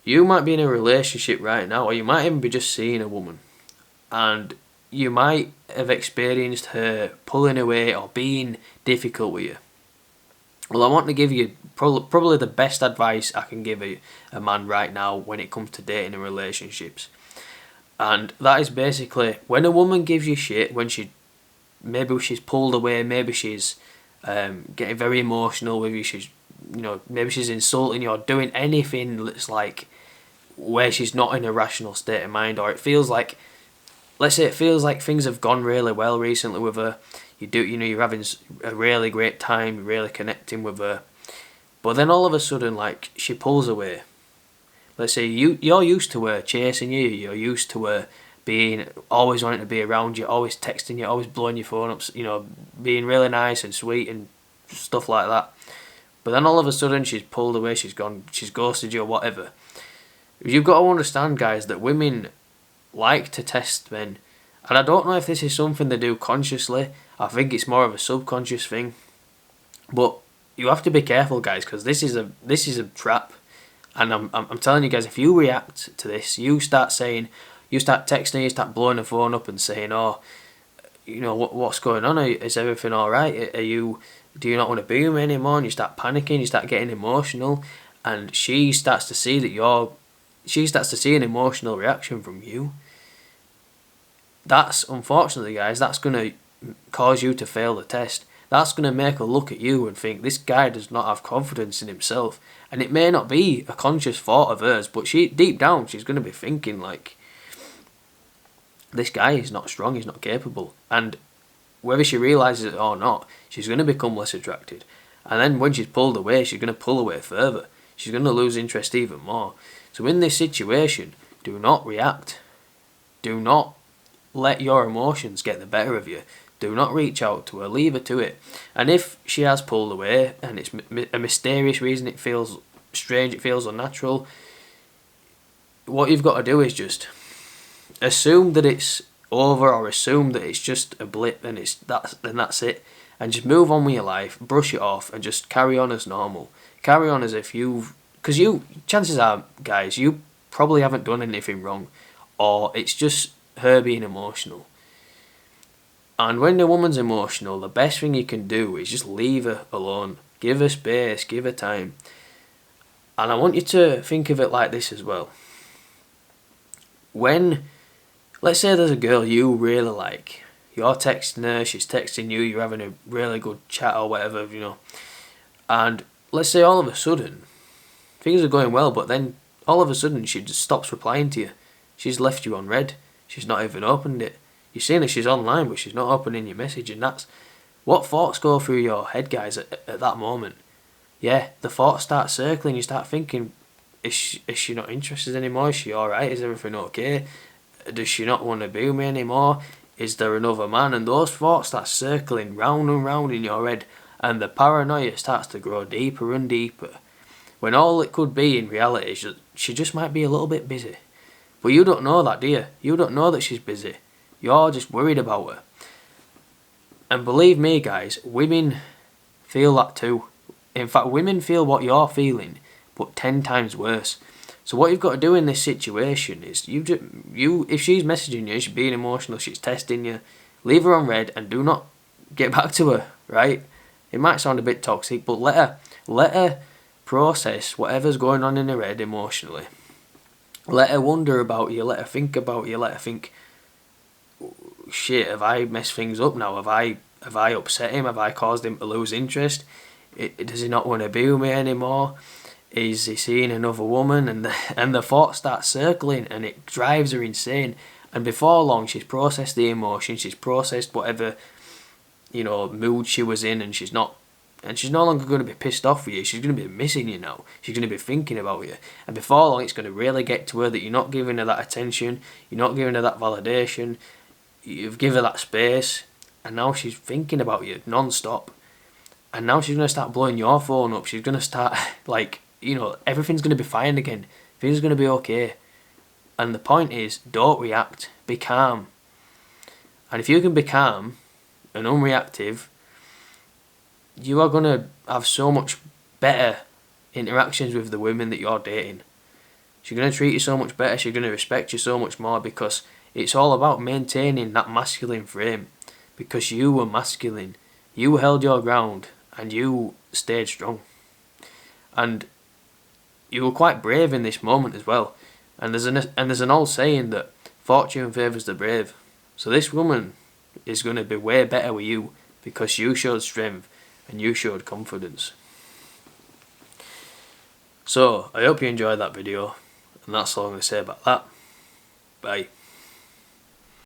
you might be in a relationship right now, or you might even be just seeing a woman, and you might have experienced her pulling away or being difficult with you. Well, I want to give you probably the best advice I can give a man right now when it comes to dating and relationships. And that is basically, when a woman gives you shit, when maybe she's pulled away, maybe she's getting very emotional with you, maybe she's insulting you or doing anything that's like where she's not in a rational state of mind, or it feels like, let's say it feels like things have gone really well recently with her. You're having a really great time, you're really connecting with her, but then all of a sudden, like, she pulls away. Let's say you're used to her chasing you, you're used to her being always wanting to be around you, always texting you, always blowing your phone up, being really nice and sweet and stuff like that. But then all of a sudden she's pulled away, she's gone, she's ghosted you or whatever. You've got to understand, guys, that women like to test men. And I don't know if this is something they do consciously. I think it's more of a subconscious thing. But you have to be careful, guys, because this is a trap. And I'm telling you guys, if you react to this, you start texting, you start blowing the phone up and saying, "Oh, what's going on? Is everything all right? Do you not want to be with me anymore?" And you start panicking, you start getting emotional, and she starts to see an emotional reaction from you. That's, unfortunately, guys, that's going to cause you to fail the test. That's going to make her look at you and think, this guy does not have confidence in himself. And it may not be a conscious thought of hers, but deep down, she's going to be thinking, like, this guy is not strong, he's not capable. And whether she realises it or not, she's going to become less attracted. And then when she's pulled away, she's going to pull away further. She's going to lose interest even more. So in this situation, do not react. Do not let your emotions get the better of you. Do not reach out to her. Leave her to it. And if she has pulled away and it's a mysterious reason, it feels strange, it feels unnatural, what you've got to do is just assume that it's over, or assume that it's just a blip and that's it. And just move on with your life, brush it off, and just carry on as normal. Carry on as if chances are, guys, you probably haven't done anything wrong, or it's just her being emotional. And when the woman's emotional, the best thing you can do is just leave her alone. Give her space, give her time. And I want you to think of it like this as well. Let's say there's a girl you really like. You're texting her, she's texting you, you're having a really good chat or whatever, And let's say all of a sudden, things are going well, but then all of a sudden she just stops replying to you. She's left you on read. She's not even opened it. You're seeing that she's online, but she's not opening your message, and that's what thoughts go through your head, guys, at that moment. Yeah, the thoughts start circling. You start thinking, is she not interested anymore? Is she alright? Is everything okay? Does she not want to be with me anymore? Is there another man? And those thoughts start circling round and round in your head, and the paranoia starts to grow deeper and deeper. When all it could be in reality is that she just might be a little bit busy. But you don't know that, do you? You don't know that she's busy. You're just worried about her. And believe me, guys, women feel that too. In fact, women feel what you're feeling, but 10 times worse. So what you've got to do in this situation is, if she's messaging you, she's being emotional, she's testing you, leave her on read and do not get back to her, right? It might sound a bit toxic, but let her process whatever's going on in her head emotionally. Let her wonder about you, let her think about you, let her think, shit, have I messed things up now? Have I upset him? Have I caused him to lose interest? Does he not want to be with me anymore? Is he seeing another woman? And the thoughts start circling, and it drives her insane. And before long, she's processed the emotion, she's processed whatever mood she was in, and she's no longer going to be pissed off with you. She's going to be missing you now. She's going to be thinking about you. And before long, it's going to really get to her that you're not giving her that attention, you're not giving her that validation, you've given her that space, and now she's thinking about you non-stop. And now she's going to start blowing your phone up. She's going to start, everything's going to be fine again. Things are going to be okay. And the point is, don't react. Be calm. And if you can be calm and unreactive, you are going to have so much better interactions with the women that you're dating. She's going to treat you so much better, she's going to respect you so much more, because it's all about maintaining that masculine frame. Because you were masculine, you held your ground, and you stayed strong. And you were quite brave in this moment as well. And there's an old saying that fortune favours the brave. So this woman is going to be way better with you because you showed strength and you showed confidence. So I hope you enjoyed that video, and that's all I'm going to say about that. Bye.